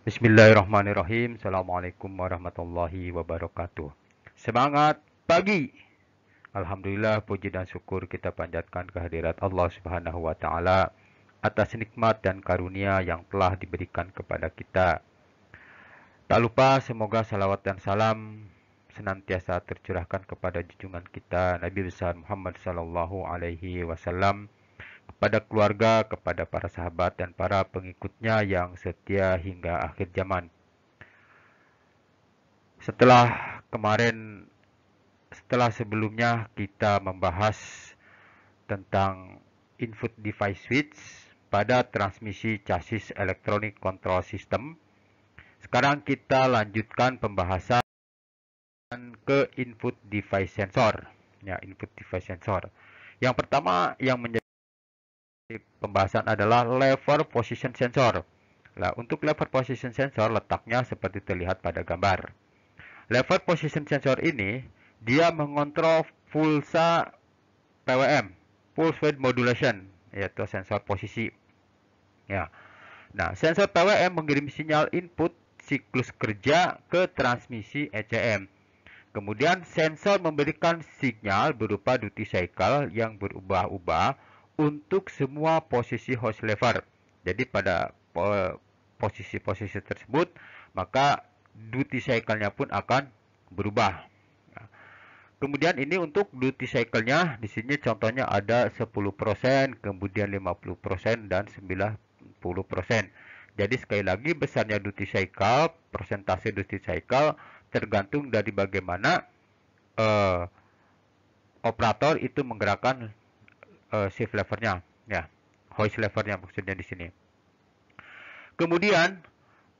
Bismillahirrahmanirrahim. Assalamualaikum warahmatullahi wabarakatuh. Semangat pagi. Alhamdulillah, puji dan syukur kita panjatkan kehadirat Allah Subhanahu wa taala atas nikmat dan karunia yang telah diberikan kepada kita. Tak lupa semoga salawat dan salam senantiasa tercurahkan kepada junjungan kita Nabi besar Muhammad sallallahu alaihi wasallam, kepada keluarga, kepada para sahabat dan para pengikutnya yang setia hingga akhir zaman. Setelah sebelumnya kita membahas tentang input device switch pada transmisi chassis electronic control system. Sekarang kita lanjutkan pembahasan ke input device sensor. Ya, input device sensor. Yang pertama yang menjadi pembahasan adalah lever position sensor. Nah, untuk lever position sensor letaknya seperti terlihat pada gambar. Lever position sensor ini dia mengontrol pulsa PWM, pulse width modulation, yaitu sensor posisi. Ya. Nah, sensor PWM mengirim sinyal input siklus kerja ke transmisi ECM. Kemudian sensor memberikan sinyal berupa duty cycle yang berubah-ubah untuk semua posisi host lever. Jadi pada posisi-posisi tersebut, maka duty cycle-nya pun akan berubah. Kemudian ini untuk duty cycle-nya, di sini contohnya ada 10%, kemudian 50% dan 90%. Jadi sekali lagi besarnya duty cycle, persentase duty cycle tergantung dari bagaimana operator itu menggerakkan shift lever-nya, ya, hoist lever-nya maksudnya di sini. Kemudian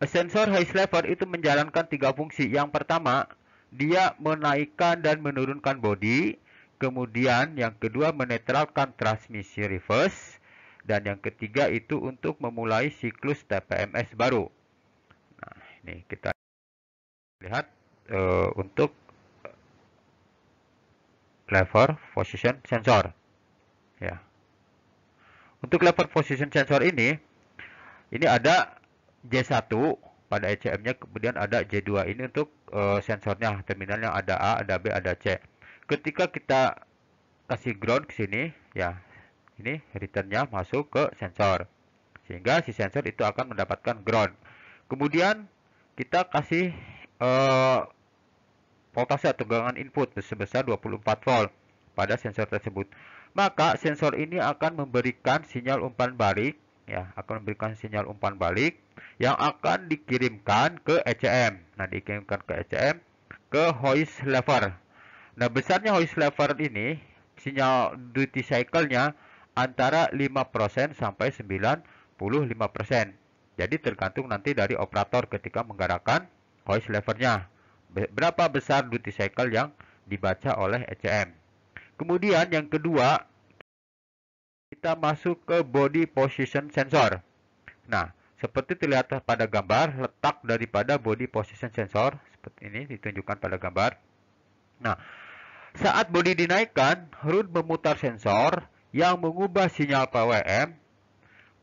sensor hoist lever itu menjalankan 3 fungsi. Yang pertama, dia menaikkan dan menurunkan bodi. Kemudian yang kedua menetralkan transmisi reverse. Dan yang ketiga itu untuk memulai siklus TPMS baru. Nah, ini kita lihat untuk lever position sensor. Ya. Untuk lever position sensor ini ada J1 pada ECM-nya, kemudian ada J2 ini untuk sensornya, terminalnya ada A, ada B, ada C. Ketika kita kasih ground ke sini, ya, ini return-nya masuk ke sensor, sehingga si sensor itu akan mendapatkan ground. Kemudian kita kasih voltase atau tegangan input sebesar 24 volt pada sensor tersebut. Maka sensor ini akan memberikan sinyal umpan balik, ya, akan memberikan sinyal umpan balik yang akan dikirimkan ke ECM. Nah, dikirimkan ke ECM ke hoist lever. Nah, besarnya hoist lever ini sinyal duty cycle-nya antara 5% sampai 95%. Jadi tergantung nanti dari operator ketika menggerakkan hoist lever-nya. Berapa besar duty cycle yang dibaca oleh ECM. Kemudian yang kedua, kita masuk ke body position sensor. Nah, seperti terlihat pada gambar, letak daripada body position sensor seperti ini ditunjukkan pada gambar. Nah, saat body dinaikkan, rod memutar sensor yang mengubah sinyal PWM,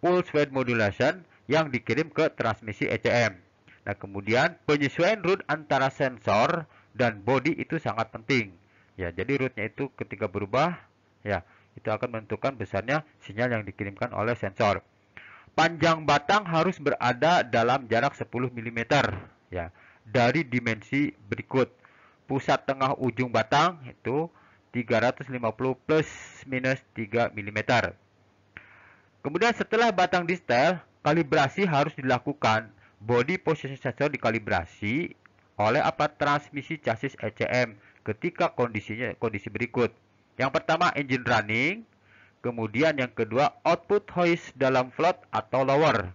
pulse width modulation, yang dikirim ke transmisi ECM. Nah, kemudian penyesuaian rod antara sensor dan body itu sangat penting. Ya, jadi rodnya itu ketika berubah, ya, itu akan menentukan besarnya sinyal yang dikirimkan oleh sensor. Panjang batang harus berada dalam jarak 10 mm, ya, dari dimensi berikut. Pusat tengah ujung batang itu 350 plus minus 3 mm. Kemudian setelah batang di setel, kalibrasi harus dilakukan. Body position sensor dikalibrasi oleh aparat transmisi chassis ECM ketika kondisi berikut. Yang pertama engine running, kemudian yang kedua output hoist dalam float atau lower.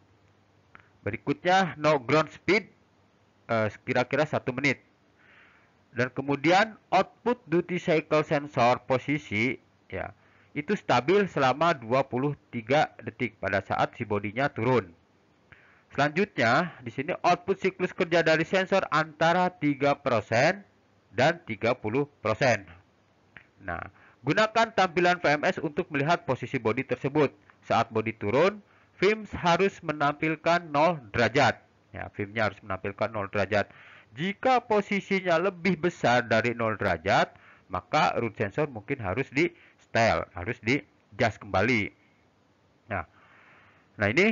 Berikutnya no ground speed kira-kira 1 menit. Dan kemudian output duty cycle sensor posisi, ya, itu stabil selama 23 detik pada saat si bodinya turun. Selanjutnya, di sini output siklus kerja dari sensor antara 3% dan 30%. Nah, gunakan tampilan VMS untuk melihat posisi bodi tersebut. Saat bodi turun, VIMS harus menampilkan 0 derajat. Ya, filmnya harus menampilkan 0 derajat. Jika posisinya lebih besar dari 0 derajat, maka root sensor mungkin harus di setel, harus di adjust kembali. Nah, ini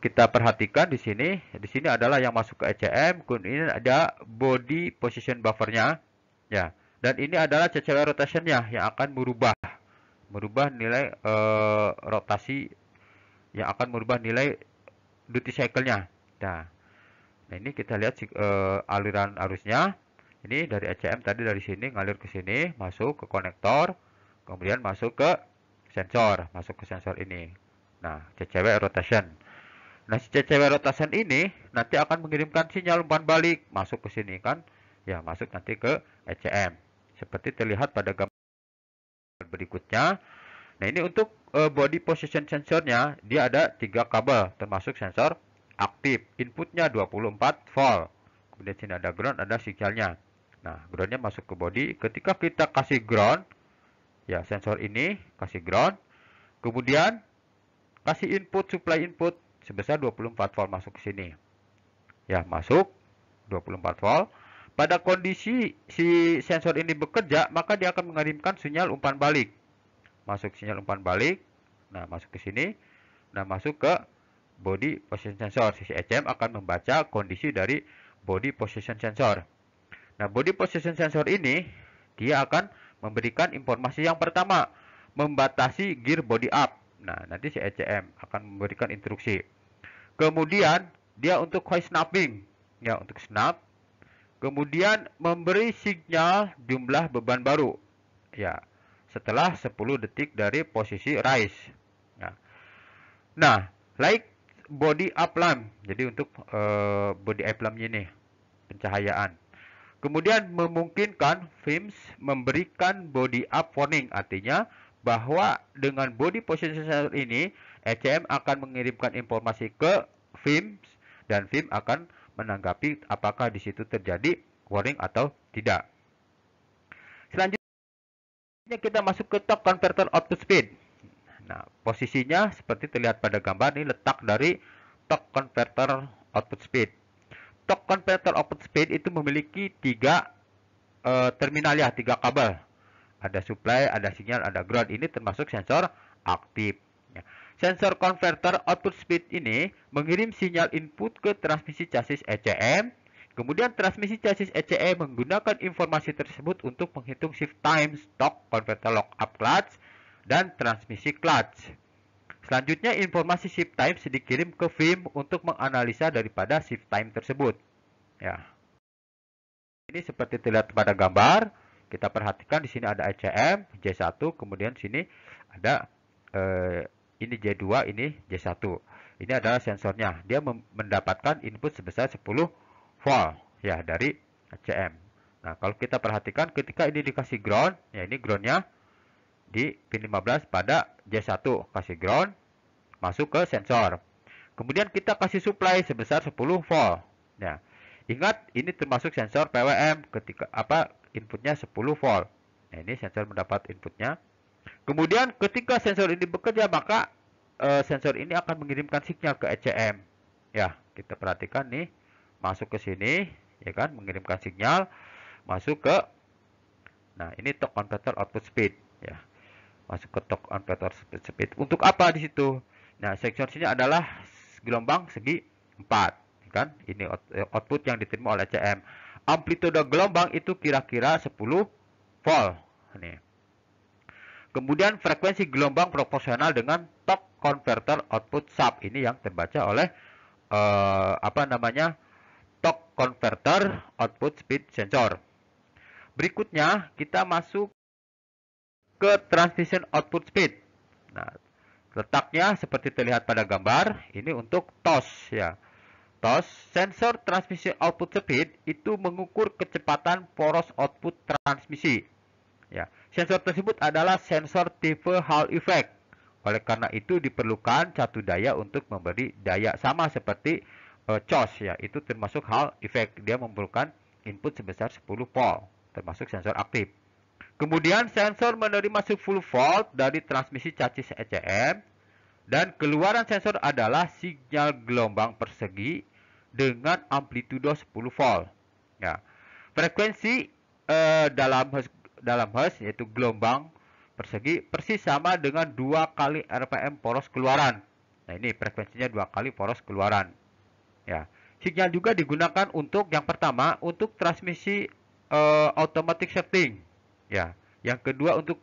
kita perhatikan di sini. Di sini adalah yang masuk ke ECM, kemudian ada body position buffernya, ya. Dan ini adalah CCW rotationnya yang akan merubah nilai rotasi, yang akan merubah nilai duty cycle-nya. Nah, ini kita lihat aliran arusnya. Ini dari ECM tadi dari sini ngalir ke sini, masuk ke konektor, kemudian masuk ke sensor ini. Nah, CCW rotation. Nah, si CCW rotation ini nanti akan mengirimkan sinyal umpan balik masuk ke sini kan. Ya, masuk nanti ke ECM. Seperti terlihat pada gambar berikutnya. Nah, ini untuk body position sensornya, dia ada 3 kabel termasuk sensor aktif. Inputnya 24 volt. Kemudian sini ada ground, ada sinyalnya. Nah, groundnya masuk ke body. Ketika kita kasih ground, ya sensor ini kasih ground. Kemudian kasih input, supply input sebesar 24 volt masuk ke sini. Ya, masuk 24 volt. Pada kondisi si sensor ini bekerja, maka dia akan mengirimkan sinyal umpan balik. Masuk sinyal umpan balik. Nah, masuk ke sini. Nah, masuk ke body position sensor. Sisi ECM akan membaca kondisi dari body position sensor. Nah, body position sensor ini dia akan memberikan informasi yang pertama, membatasi gear body up. Nah, nanti si ECM akan memberikan instruksi. Kemudian dia untuk high snapping, ya untuk snap. Kemudian memberi sinyal jumlah beban baru, ya setelah 10 detik dari posisi rise. Nah, like body up lamp. Jadi untuk body up lamp ini pencahayaan. Kemudian memungkinkan FIMS memberikan body up warning, artinya bahwa dengan body position sensor ini ECM akan mengirimkan informasi ke FIMS dan FIMS akan menanggapi apakah di situ terjadi warning atau tidak. Selanjutnya kita masuk ke torque converter output speed. Nah, posisinya seperti terlihat pada gambar ini, letak dari torque converter output speed. Torque converter output speed itu memiliki 3 terminal, ya 3 kabel. Ada supply, ada sinyal, ada ground. Ini termasuk sensor aktif. Sensor converter output speed ini mengirim sinyal input ke transmisi chassis ECM. Kemudian transmisi chassis ECM menggunakan informasi tersebut untuk menghitung shift time, torque converter lockup clutch, dan transmisi clutch. Selanjutnya informasi shift time dikirim ke FIM untuk menganalisa daripada shift time tersebut. Ya. Ini seperti terlihat pada gambar. Kita perhatikan di sini ada ECM, J1, kemudian sini ada ini J2, ini J1. Ini adalah sensornya. Dia mendapatkan input sebesar 10 volt ya dari ECM. Nah, kalau kita perhatikan ketika ini dikasih ground, ya ini groundnya di pin 15 pada J1 kasih ground, masuk ke sensor. Kemudian kita kasih supply sebesar 10 volt. Ya. Ingat ini termasuk sensor PWM ketika inputnya 10 volt. Nah, ini sensor mendapat inputnya. Kemudian ketika sensor ini bekerja, maka sensor ini akan mengirimkan sinyal ke ECM. Ya, kita perhatikan nih, masuk ke sini, ya kan, mengirimkan sinyal masuk ke, nah ini torque converter output speed, ya. Masuk ke torque converter speed. Untuk apa di situ? Nah, seksinya adalah gelombang segi 4, kan? Ini output yang diterima oleh ECM. Amplitude gelombang itu kira-kira 10 volt. Nih. Kemudian frekuensi gelombang proporsional dengan torque converter output sub. Ini yang terbaca oleh torque converter output speed sensor. Berikutnya kita masuk ke transmission output speed. Nah, letaknya seperti terlihat pada gambar, ini untuk TOS ya. TOS, sensor transmission output speed, itu mengukur kecepatan poros output transmisi. Ya, sensor tersebut adalah sensor tipe Hall effect. Oleh karena itu diperlukan satu daya untuk memberi daya sama seperti COS ya, itu termasuk Hall effect. Dia memerlukan input sebesar 10 volt, termasuk sensor aktif. Kemudian sensor menerima 10 volt dari transmisi chassis ECM Dan keluaran sensor adalah sinyal gelombang persegi dengan amplitudo 10 volt. Ya. Frekuensi dalam Hz yaitu gelombang persegi persis sama dengan 2 kali RPM poros keluaran. Nah, ini frekuensinya 2 kali poros keluaran. Ya. Sinyal juga digunakan untuk yang pertama untuk transmisi automatic shifting. Ya. Yang kedua untuk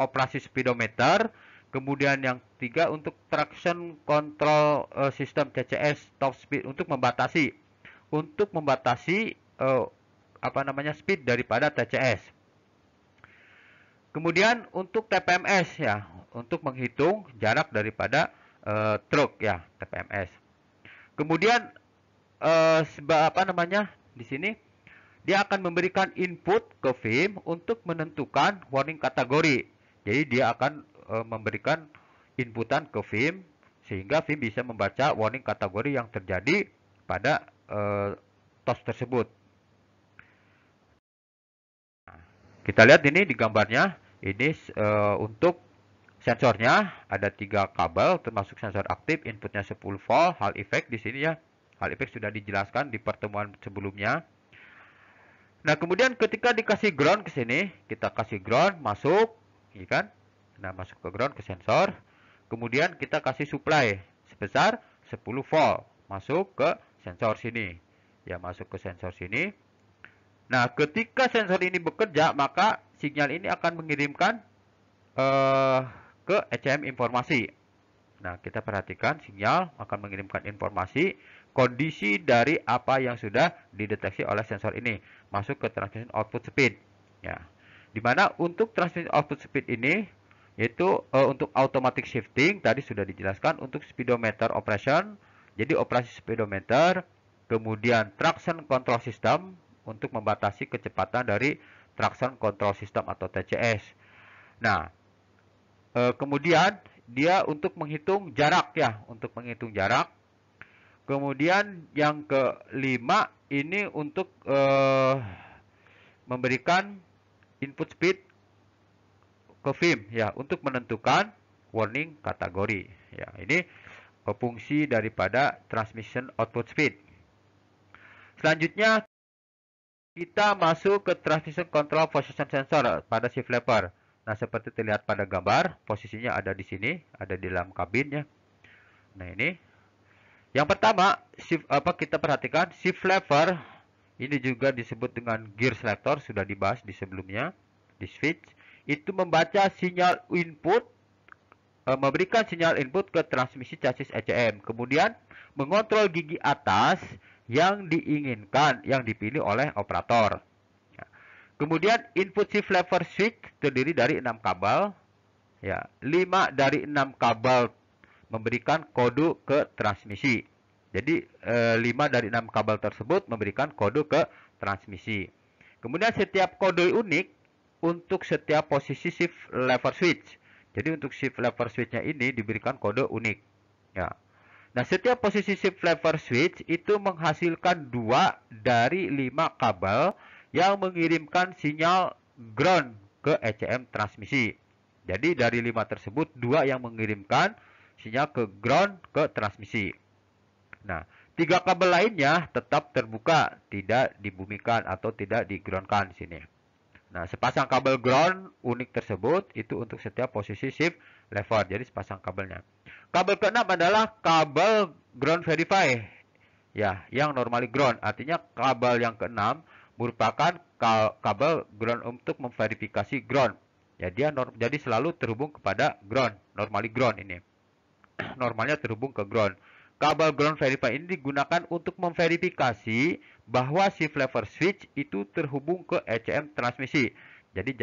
operasi speedometer. Kemudian yang ketiga untuk traction control system TCS top speed untuk membatasi speed daripada TCS. Kemudian untuk TPMS ya, untuk menghitung jarak daripada truk ya, TPMS. Kemudian di sini dia akan memberikan input ke VIM untuk menentukan warning kategori. Jadi dia akan memberikan inputan ke VIM sehingga VIM bisa membaca warning kategori yang terjadi pada TOS tersebut. Kita lihat ini di gambarnya, ini untuk sensornya ada 3 kabel termasuk sensor aktif, inputnya 10 volt, Hall effect di sini ya. Hall effect sudah dijelaskan di pertemuan sebelumnya. Nah, kemudian ketika dikasih ground ke sini, kita kasih ground masuk, ya kan? Nah, masuk ke ground ke sensor. Kemudian kita kasih supply sebesar 10 volt masuk ke sensor sini. Ya, masuk ke sensor sini. Nah, ketika sensor ini bekerja, maka sinyal ini akan mengirimkan ke ECM informasi. Nah, kita perhatikan sinyal akan mengirimkan informasi kondisi dari apa yang sudah dideteksi oleh sensor ini masuk ke transmission output speed. Ya, dimana untuk transmission output speed ini yaitu untuk automatic shifting tadi sudah dijelaskan, untuk speedometer operation. Jadi operasi speedometer, kemudian traction control system untuk membatasi kecepatan dari traction control system atau TCS. Nah, kemudian dia untuk menghitung jarak ya, untuk menghitung jarak. Kemudian yang kelima ini untuk memberikan input speed ke VIM ya, untuk menentukan warning kategori. Ya, ini fungsi daripada transmission output speed. Selanjutnya kita masuk ke transmission control position sensor pada shift lever. Nah, seperti terlihat pada gambar, posisinya ada di sini, ada di dalam kabinnya. Nah, ini. Yang pertama, kita perhatikan shift lever ini juga disebut dengan gear selector, sudah dibahas di sebelumnya di switch. Itu membaca sinyal input, memberikan sinyal input ke transmisi chassis ECM. Kemudian mengontrol gigi atas yang diinginkan, yang dipilih oleh operator. Kemudian input shift lever switch terdiri dari 6 kabel. Ya, 5 dari 6 kabel memberikan kode ke transmisi. Jadi 5 dari 6 kabel tersebut memberikan kode ke transmisi. Kemudian setiap kode unik untuk setiap posisi shift lever switch. Jadi untuk shift lever switch-nya ini diberikan kode unik. Ya. Nah, setiap posisi shift lever switch itu menghasilkan 2 dari 5 kabel yang mengirimkan sinyal ground ke ECM transmisi. Jadi dari 5 tersebut 2 yang mengirimkan sinyal ke ground ke transmisi. Nah, 3 kabel lainnya tetap terbuka, tidak dibumikan atau tidak digroundkan di sini. Nah, sepasang kabel ground unik tersebut itu untuk setiap posisi shift lever. Jadi sepasang kabelnya. Kabel ke-6 adalah kabel ground verify. Ya, yang normally ground. Artinya kabel yang ke-6 merupakan kabel ground untuk memverifikasi ground. Ya, dia jadi selalu terhubung kepada ground, normally ground ini. Normalnya terhubung ke ground. Kabel ground verify ini digunakan untuk memverifikasi bahwa shift lever switch itu terhubung ke ECM transmisi. Jadi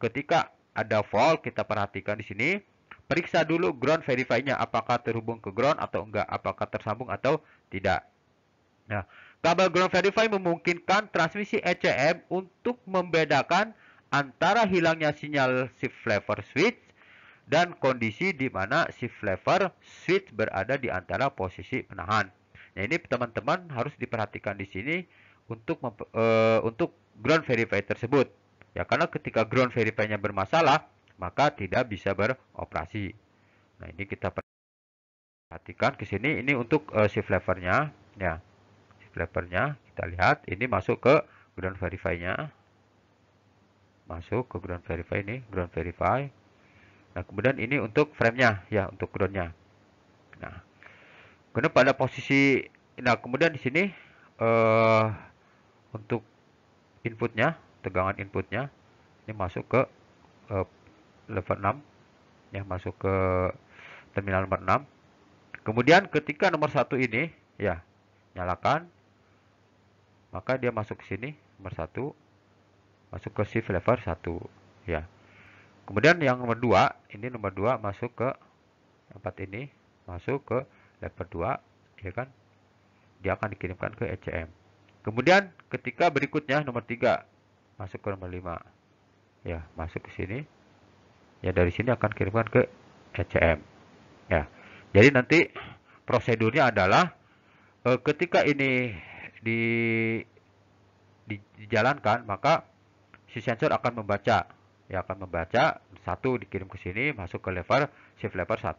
ketika ada fault, kita perhatikan di sini, periksa dulu ground verify-nya apakah terhubung ke ground atau enggak, apakah tersambung atau tidak. Nah, kabel ground verify memungkinkan transmisi ECM untuk membedakan antara hilangnya sinyal shift lever switch dan kondisi di mana shift lever switch berada di antara posisi penahan. Nah, ini teman-teman harus diperhatikan di sini untuk ground verify tersebut. Ya, karena ketika ground verify-nya bermasalah, maka tidak bisa beroperasi. Nah, ini kita Perhatikan ke sini, ini untuk shift levernya, ya. Shift levernya kita lihat, ini masuk ke ground verify-nya, masuk ke ground verify ini, ground verify. Nah, kemudian ini untuk frame-nya, ya, untuk ground-nya. Nah, kemudian pada posisi, nah kemudian di sini untuk inputnya, tegangan inputnya, ini masuk ke level 6, ya, masuk ke terminal nomor 6. Kemudian ketika nomor 1 ini, ya, nyalakan, maka dia masuk ke sini, nomor 1, masuk ke shift lever 1, ya. Kemudian yang nomor 2, ini nomor 2 masuk ke tempat ini, masuk ke level 2, ya kan? Dia akan dikirimkan ke ECM. Kemudian ketika berikutnya nomor 3 masuk ke nomor 5, ya, masuk ke sini. Ya, dari sini akan kirimkan ke ECM. Ya. Jadi nanti prosedurnya adalah ketika ini dijalankan, maka si sensor akan membaca, ya, akan membaca 1 dikirim ke sini, masuk ke lever shift lever 1.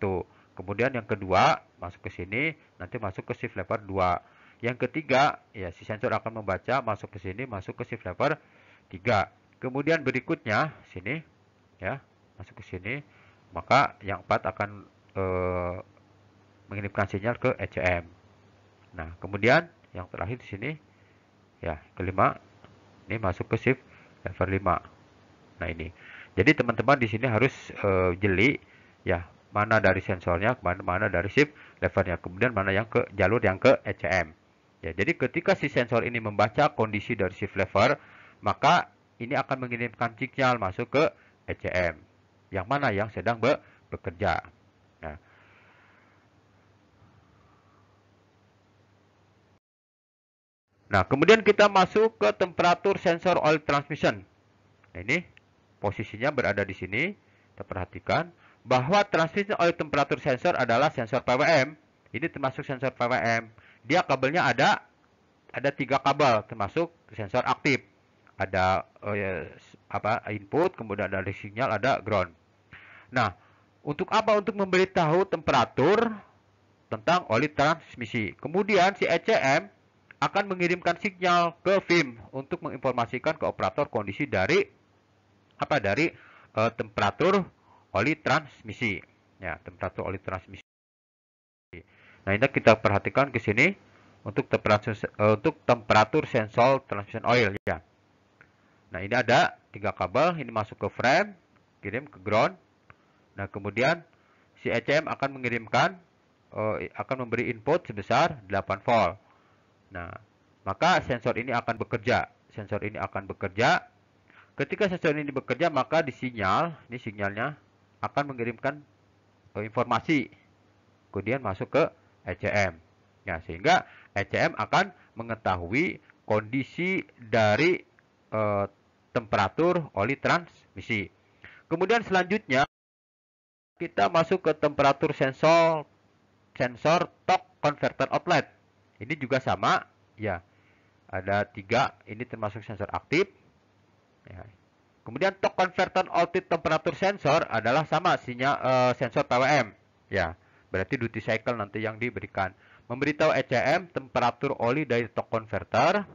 Kemudian yang kedua masuk ke sini, nanti masuk ke shift lever 2. Yang ketiga, ya, si sensor akan membaca, masuk ke sini, masuk ke shift lever 3. Kemudian berikutnya sini, ya, masuk ke sini, maka yang 4 akan mengirimkan sinyal ke ECM. Nah, kemudian yang terakhir di sini, ya, kelima, ini masuk ke shift lever 5. Nah, ini. Jadi teman-teman di sini harus jeli, ya, mana dari sensornya, mana dari shift levernya, kemudian mana yang ke jalur yang ke ECM. Ya, jadi ketika si sensor ini membaca kondisi dari shift lever, maka ini akan mengirimkan sinyal masuk ke ECM. Yang mana yang sedang bekerja. Nah, kemudian kita masuk ke temperatur sensor oil transmission. Nah, ini posisinya berada di sini. Kita perhatikan bahwa transmission oil temperatur sensor adalah sensor PWM. Ini termasuk sensor PWM. Dia kabelnya ada 3 kabel, termasuk sensor aktif. Ada input, kemudian ada sinyal, ada ground. Nah, untuk apa? Untuk memberitahu temperatur tentang oli transmisi. Kemudian si ECM akan mengirimkan sinyal ke FIM untuk menginformasikan ke operator kondisi dari temperatur oli transmisi. Ya, temperatur oli transmisi. Nah, ini kita perhatikan ke sini untuk temperatur sensor transmission oil, ya. Nah, ini ada 3 kabel, ini masuk ke frame, kirim ke ground. Nah, kemudian si ECM akan mengirimkan akan memberi input sebesar 8 volt. Nah, maka sensor ini akan bekerja. Sensor ini akan bekerja. Ketika sensor ini bekerja, maka di sinyal, ini sinyalnya akan mengirimkan informasi. Kemudian masuk ke ECM. Ya, sehingga ECM akan mengetahui kondisi dari temperatur oli transmisi. Kemudian selanjutnya kita masuk ke temperatur sensor torque converter outlet. Ini juga sama, ya. Ada 3, ini termasuk sensor aktif. Ya. Kemudian torque converter outlet temperatur sensor adalah sama sensor PWM. Ya, berarti duty cycle nanti yang diberikan. Memberitahu ECM temperatur oli dari torque converter.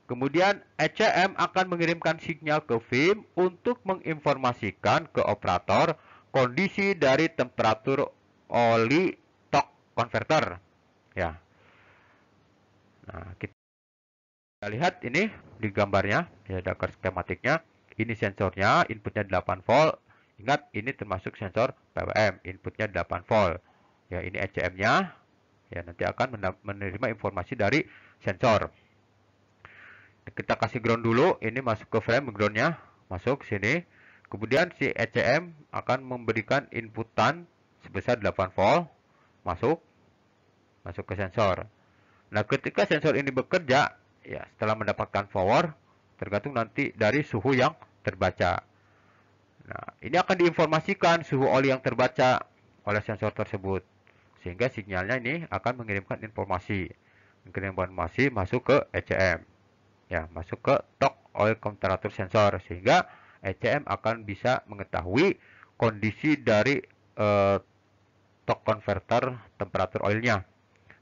Kemudian ECM akan mengirimkan sinyal ke FIM untuk menginformasikan ke operator kondisi dari temperatur oli torque converter. Ya. Nah, kita lihat ini di gambarnya, ya, diagram skematiknya. Ini sensornya, inputnya 8 volt. Ingat, ini termasuk sensor PWM, inputnya 8 volt. Ya, ini ECM-nya. Ya, nanti akan menerima informasi dari sensor. Kita kasih ground dulu, ini masuk ke frame groundnya, masuk sini. Kemudian si ECM akan memberikan inputan sebesar 8 volt, masuk ke sensor. Nah, ketika sensor ini bekerja, ya, setelah mendapatkan power, tergantung nanti dari suhu yang terbaca. Nah, ini akan diinformasikan suhu oli yang terbaca oleh sensor tersebut. Sehingga sinyalnya ini akan mengirimkan informasi. Masuk ke ECM. Ya, masuk ke torque oil temperatur sensor. Sehingga ECM akan bisa mengetahui kondisi dari torque converter temperatur oilnya.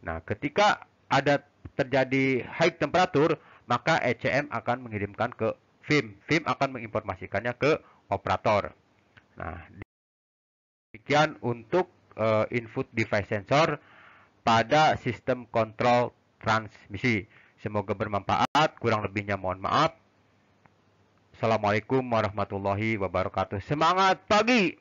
Nah, ketika ada terjadi high temperatur, maka ECM akan mengirimkan ke FIM. FIM akan menginformasikannya ke operator. Nah, demikian untuk input device sensor pada sistem kontrol transmisi. Semoga bermanfaat, kurang lebihnya mohon maaf. Assalamualaikum warahmatullahi wabarakatuh. Semangat pagi!